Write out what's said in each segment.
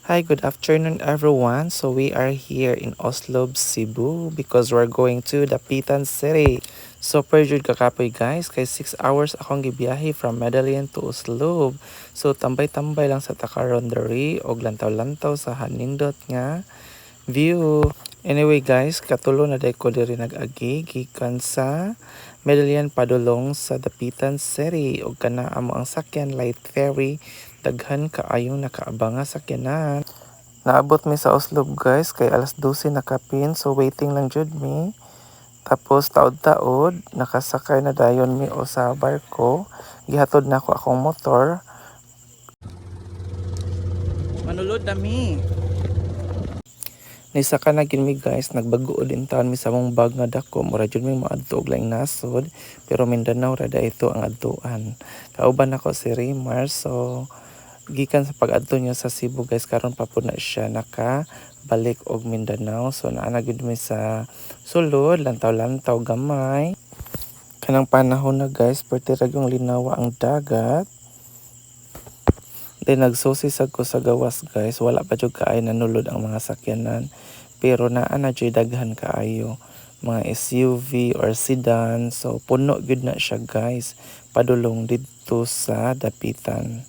Hi, good afternoon everyone. So we are here in Oslo, Cebu because we're going to Dapitan City. So per jud kakapoy guys, kay 6 hours akong gibiyahe from Medellin to Oslo. So tambay-tambay lang sa takaron diri og lantaw-lantaw sa hanindot nga view. Anyway guys, katulo na day ko diri nag-agi gikan sa Medellin padulong sa Dapitan City og kana amo ang sakyan light ferry daghan kaayong nakaabanga sakyanan. Naabot mi sa Oslo guys kay alas 12 na kapin so waiting lang jud mi. Tapos taod-taod nakasakay na dayon mi o sa barko. Gihatod na ako akong motor. Manulod na mi. Nisaka na gid mi guys, nagbago din taon mi sa mong bag nga dako, mura jud mi moadto og laing nasod, pero Mindanao ra ito ang adtuan. Kauban ako si Rimar, so gikan sa pag-adto niya sa Cebu guys, karon pa po na siya nakabalik og Mindanao. So naa na gid mi sa sulod, lantaw-lantaw gamay. Kanang panahon na guys, pwede ra yung linawa ang dagat. Then nagsusisag ko sa gawas guys, wala pa jud kaay nanulod ang mga sakyanan. Pero naa na jud daghan kaayo mga SUV or sedan. So puno gud na siya guys, padulong didto sa Dapitan.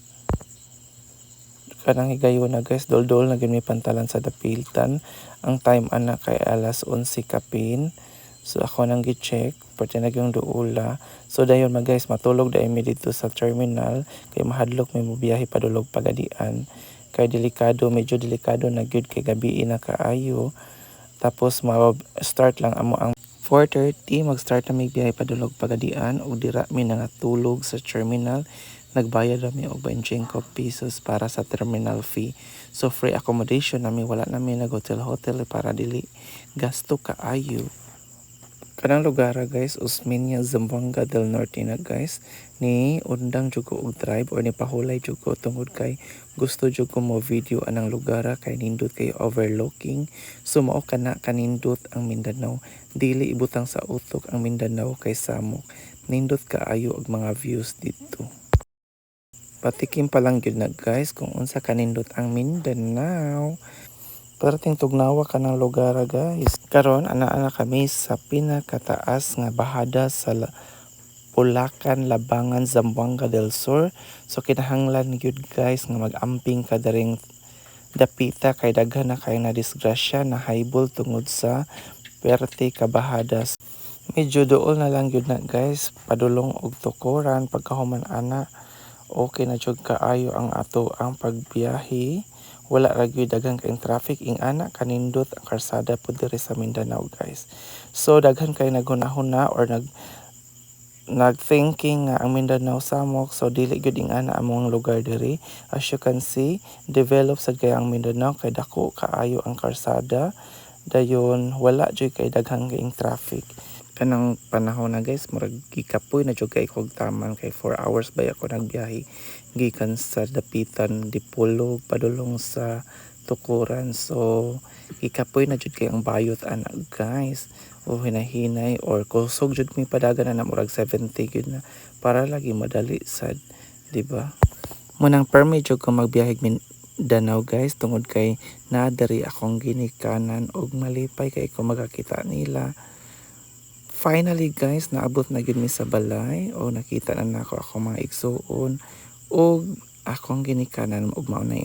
Kanang higayon na guys, dol-dol na gid mi pantalan sa Dapitan. Ang time ana kay alas 11 kapin. So ako nang gi-check, pwede na yung duula. So dayon mga guys, matulog dahil mi dito sa terminal. Kay mahadlok may mubiyahe padulog Pagadian. Kay delikado, medyo delikado na gyud kay gabi na kaayo. Tapos ma-start lang amo ang 4:30, mag-start na may biyahe padulog Pagadian. O dira mi nangatulog sa terminal. Nagbayad kami og 25 pesos para sa terminal fee. So free accommodation nami, wala nami nag-hotel para dili gasto kaayo. Kanang lugar guys, Usmeña, Zamboanga del Norte na guys. Ni undang jud ko og drive or ni pahulay jud ko tungod kay gusto jud ko mo video anang lugar kay nindot kay overlooking. So mao kana kanindot ang Mindanao. Dili ibutang sa utok ang Mindanao kay samok. Nindot kaayo og mga views dito. Patikim pa lang gyud na guys kung unsa kanindot ang Mindanao. Perting tugnawa ka ng lugar guys. Karon ana kami sa pinakataas nga bahada sa Bulacan, Labangan, Zamboanga del Sur. So kinahanglan gyud guys nga mag-amping ka daring dapita kay daghan na kay na disgrasya na haibol tungod sa perte ka bahadas. Medyo dool na lang gyud na guys, padulong og tukuran pagkahuman ana. Okay na jud kaayo ang ato ang pagbiyahe. Wala ra gyud daghang kaayong traffic ing ana kanindot ang karsada pud diri sa Mindanao guys. So daghan kay naghunahuna or nagthinking nga ang Mindanao samok, so dili gyud ing ana among lugar diri. As you can see, develop sad kay ang Mindanao kay dako kaayo ang karsada. Dayon wala jud kay daghang kaayong traffic. Kanang panahon na guys, murag gikapoy na jud kay kog taman kay 4 hours ba ako nagbiyahe gikan sa Dapitan, Dipolog padulong sa Tukuran. So gikapoy na jud kay ang bayot ana guys. O hinahinay or kusog jud mi padagan na murag 70 gyud na para lagi madali sad, di ba? Munang permit jud ko magbiyahe Mindanao guys tungod kay nadari akong ginikanan og malipay kay ko magakita nila. Finally guys, naabot na gyud mi sa balay o nakita na nako ako mga igsuon o akong ginikanan ug mao na